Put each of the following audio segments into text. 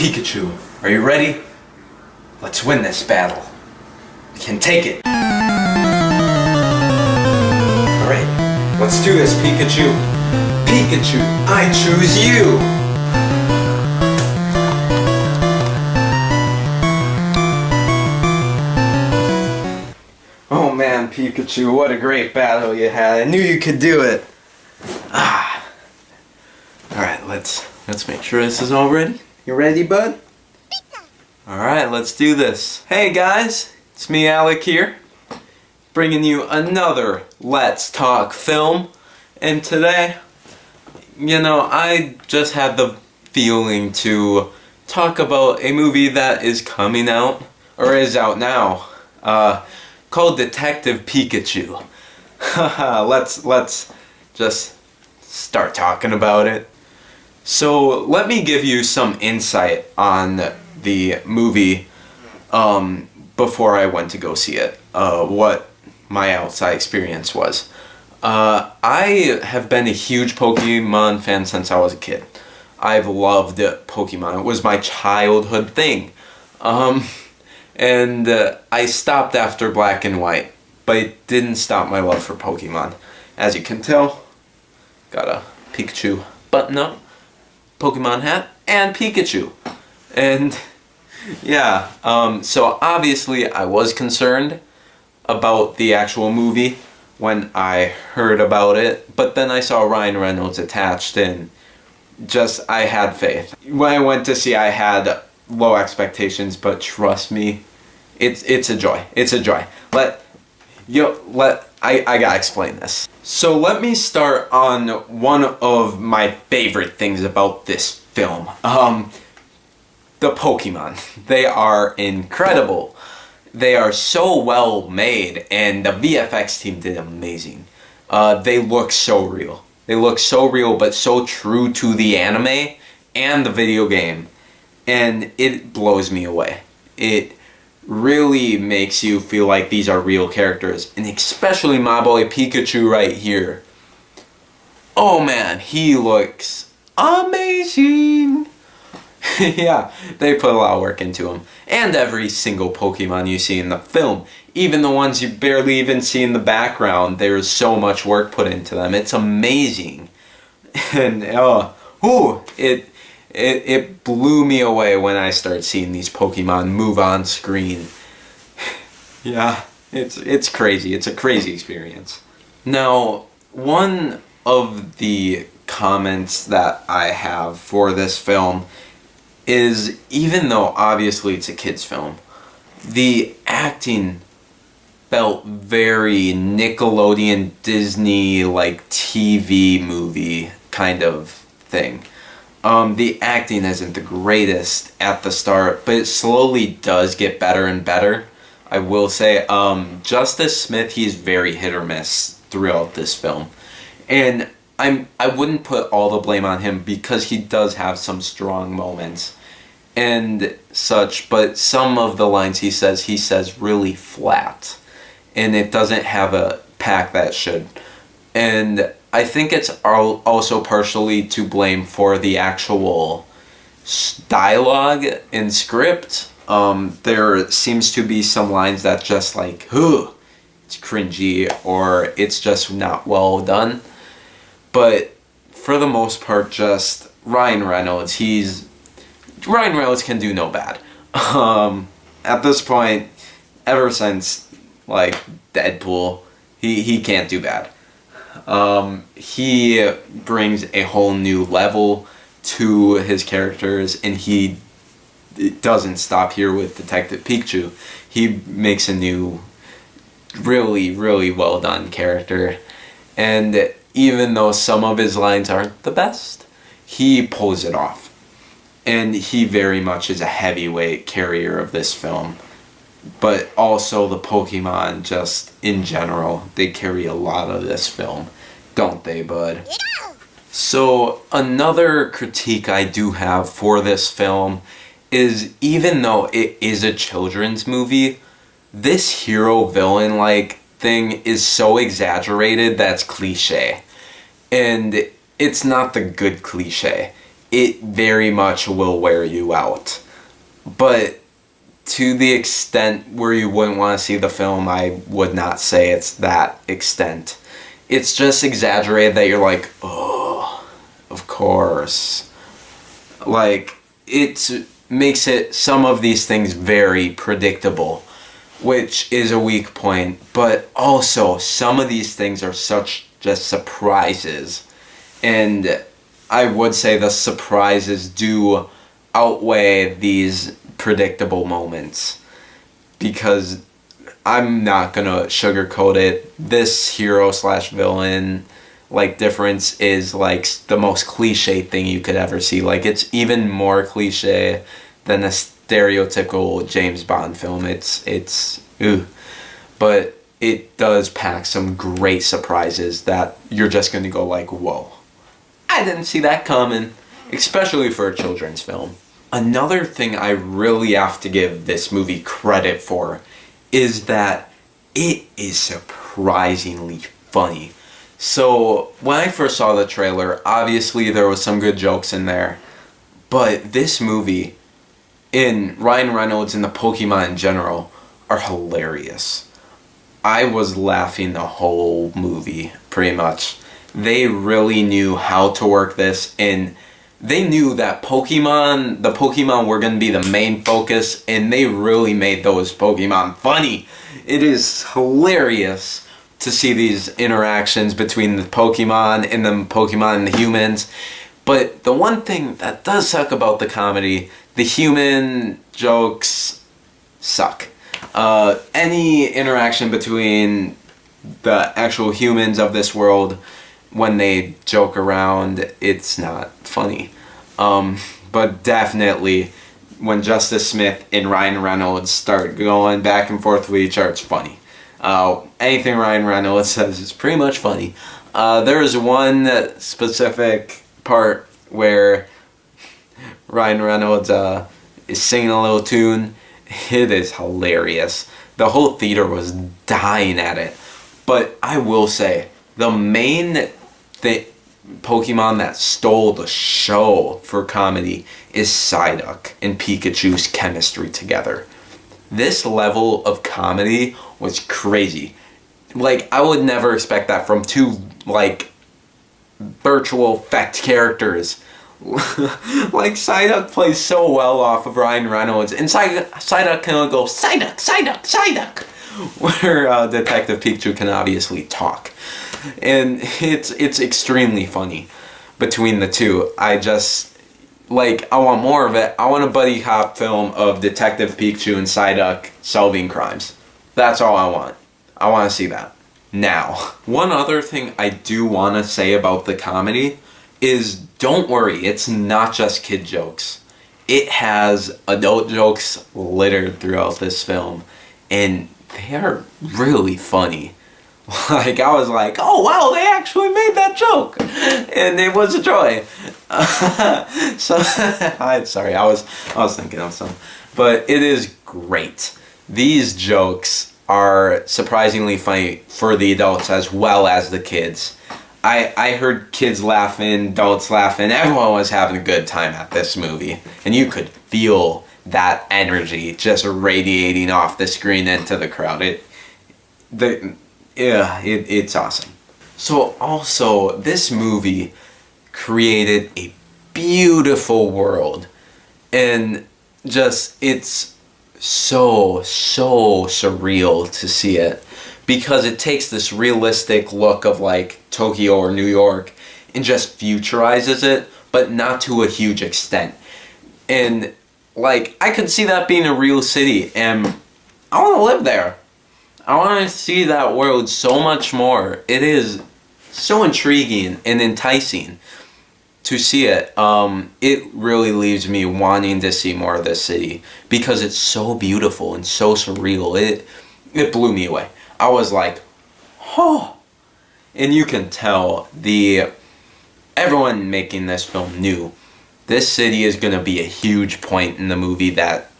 Pikachu, are you ready? Let's win this battle. We can take it. Alright, let's do this, Pikachu. Pikachu, I choose you! Oh man, Pikachu, what a great battle you had. I knew you could do it. Alright, let's make sure this is all ready. You ready, bud? Alright, let's do this. Hey guys, it's me, Alec here, bringing you another Let's Talk film. And today, I just had the feeling to talk about a movie that is coming out, or is out now, called Detective Pikachu. Let's just start talking about it. So let me give you some insight on the movie before I went to go see it, what my outside experience was. I have been a huge Pokemon fan since I was a kid. I've loved Pokemon. It was my childhood thing. And I stopped after Black and White, but it didn't stop my love for Pokemon. As you can tell, got a Pikachu button up, Pokemon hat, and Pikachu. And yeah, so obviously I was concerned about the actual movie when I heard about it, but then I saw Ryan Reynolds attached and I had faith. When I went to see, I had low expectations, but trust me, it's a joy. It's a joy. I gotta explain this. So let me start on one of my favorite things about this film. The Pokemon. They are incredible. They are so well made, and the VFX team did amazing. They look so real. They look so real, but so true to the anime and the video game. And it blows me away. It really makes you feel like these are real characters. And especially my boy Pikachu right here. Oh man, he looks amazing. Yeah, they put a lot of work into him. And every single Pokemon you see in the film, even the ones you barely even see in the background, there's so much work put into them. It's amazing. And it blew me away when I started seeing these Pokemon move on screen. Yeah, it's crazy. It's a crazy experience. Now, one of the comments that I have for this film is, even though obviously it's a kid's film, the acting felt very Nickelodeon Disney like TV movie kind of thing. The acting isn't the greatest at the start, but it slowly does get better and better. I will say, Justice Smith, he's very hit or miss throughout this film. And I wouldn't put all the blame on him because he does have some strong moments and such, but some of the lines he says really flat. And it doesn't have a pack that should. And I think it's also partially to blame for the actual dialogue and script. There seems to be some lines that just like, it's cringy, or it's just not well done. But for the most part, just Ryan Reynolds can do no bad. At this point, ever since like Deadpool, he can't do bad. He brings a whole new level to his characters, and he doesn't stop here with Detective Pikachu. He makes a new, really, really well done character. And even though some of his lines aren't the best, he pulls it off. And he very much is a heavyweight carrier of this film. But also the Pokemon, just in general, they carry a lot of this film, don't they, bud? Yeah. So another critique I do have for this film is, even though it is a children's movie, this hero-villain like thing is so exaggerated that's cliche. And it's not the good cliche. it very much will wear you out. But to the extent where you wouldn't want to see the film, I would not say it's that extent. It's just exaggerated that you're like, oh, of course. Like, it makes it, some of these things very predictable, which is a weak point. But also, some of these things are such just surprises. And I would say the surprises do outweigh these predictable moments, because I'm not gonna sugarcoat it. This hero slash villain like difference is like the most cliche thing you could ever see. Like, it's even more cliche than a stereotypical James Bond film. It's but it does pack some great surprises that you're just gonna go like, whoa, I didn't see that coming, especially for a children's film. Another thing I really have to give this movie credit for is that it is surprisingly funny. So, when I first saw the trailer, obviously there was some good jokes in there, but this movie, and Ryan Reynolds and the Pokemon in general, are hilarious. I was laughing the whole movie, pretty much. They really knew how to work this, and they knew that the Pokemon were going to be the main focus, and they really made those Pokemon funny. It is hilarious to see these interactions between the Pokemon and the humans. But the one thing that does suck about the comedy, the human jokes suck. Any interaction between the actual humans of this world, when they joke around, it's not funny. But definitely when Justice Smith and Ryan Reynolds start going back and forth with each other, it's funny. Anything Ryan Reynolds says is pretty much funny. There is one specific part where Ryan Reynolds is singing a little tune. It is hilarious. The whole theater was dying at it. But I will say, the main Pokemon that stole the show for comedy is Psyduck and Pikachu's chemistry together. This level of comedy was crazy. Like, I would never expect that from two, like, virtual effect characters. Like, Psyduck plays so well off of Ryan Reynolds, and Psyduck can go, Psyduck, Psyduck, Psyduck, where Detective Pikachu can obviously talk. And it's extremely funny between the two. I want more of it. I want a buddy cop film of Detective Pikachu and Psyduck solving crimes. That's all I want. I want to see that. Now, one other thing I do want to say about the comedy is, don't worry, it's not just kid jokes. It has adult jokes littered throughout this film, and they are really funny. Like, I was like, oh wow, they actually made that joke, and it was a joy. So, I'm sorry, I was thinking of some, but it is great. These jokes are surprisingly funny for the adults as well as the kids. I heard kids laughing, adults laughing, everyone was having a good time at this movie, and you could feel that energy just radiating off the screen into the crowd. It's awesome. So also, this movie created a beautiful world, and just, it's so surreal to see it, because it takes this realistic look of like Tokyo or New York and just futurizes it, but not to a huge extent. And like, I could see that being a real city, and I want to live there. I want to see that world so much more. It is so intriguing and enticing to see it. It really leaves me wanting to see more of this city, because it's so beautiful and so surreal. It blew me away. I was like, oh. And you can tell everyone making this film knew this city is going to be a huge point in the movie that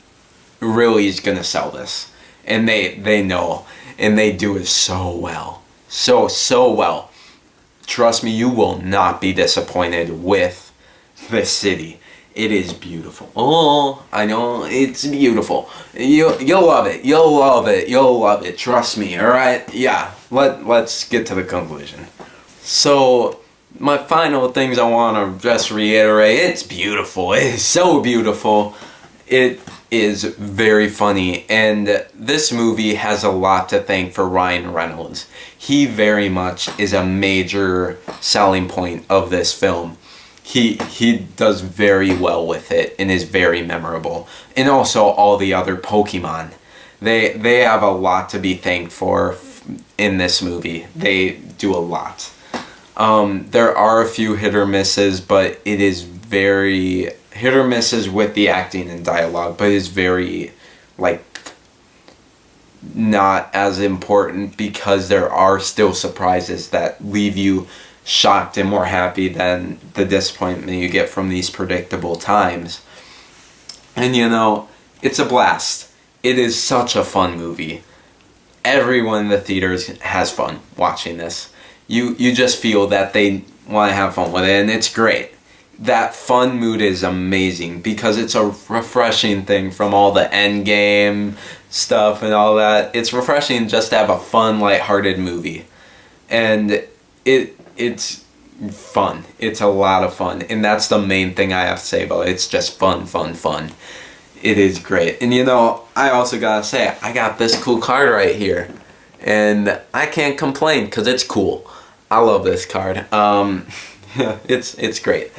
really is going to sell this. And they know, and they do it so well. So well. Trust me, you will not be disappointed with this city. It is beautiful. Oh, I know, it's beautiful. You'll love it. You'll love it. You'll love it. Trust me, alright? Yeah, let's get to the conclusion. So, my final things I want to just reiterate, it's beautiful. It is so beautiful. It is very funny, and this movie has a lot to thank for Ryan Reynolds. He very much is a major selling point of this film. He does very well with it and is very memorable. And also all the other Pokemon. They have a lot to be thanked for in this movie. They do a lot. There are a few hit or misses, but it is very hit or misses with the acting and dialogue, but it's very, like, not as important because there are still surprises that leave you shocked and more happy than the disappointment you get from these predictable times. And you know, it's a blast. It is such a fun movie. Everyone in the theaters has fun watching this. You just feel that they want to have fun with it, and it's great. That fun mood is amazing because it's a refreshing thing from all the endgame stuff and all that. It's refreshing just to have a fun, lighthearted movie. And it's fun. It's a lot of fun. And that's the main thing I have to say about it. It's just fun, fun, fun. It is great. And you know, I also gotta say, I got this cool card right here. And I can't complain because it's cool. I love this card. Yeah, it's great.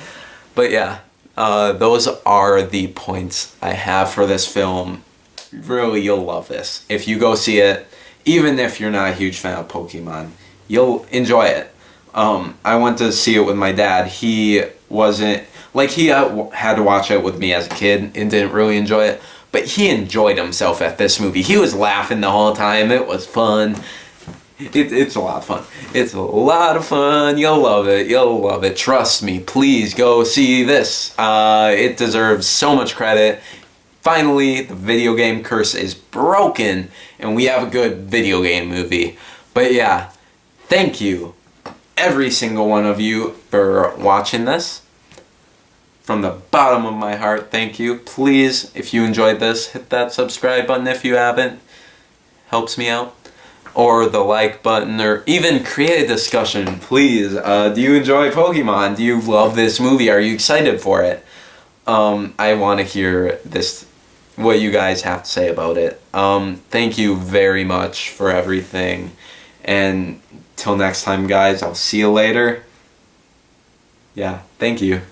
But yeah, those are the points I have for this film. Really, you'll love this. If you go see it, even if you're not a huge fan of Pokemon, you'll enjoy it. I went to see it with my dad. He wasn't, like, he had to watch it with me as a kid and didn't really enjoy it. But he enjoyed himself at this movie. He was laughing the whole time. It was fun. It's a lot of fun. It's a lot of fun. You'll love it. You'll love it. Trust me. Please go see this. It deserves so much credit. Finally, the video game curse is broken, and we have a good video game movie. But yeah, thank you, every single one of you, for watching this. From the bottom of my heart, thank you. Please, if you enjoyed this, hit that subscribe button if you haven't. Helps me out. Or the like button, or even create a discussion, please. Do you enjoy Pokemon? Do you love this movie? Are you excited for it? I want to hear what you guys have to say about it. Thank you very much for everything. And till next time, guys, I'll see you later. Yeah, thank you.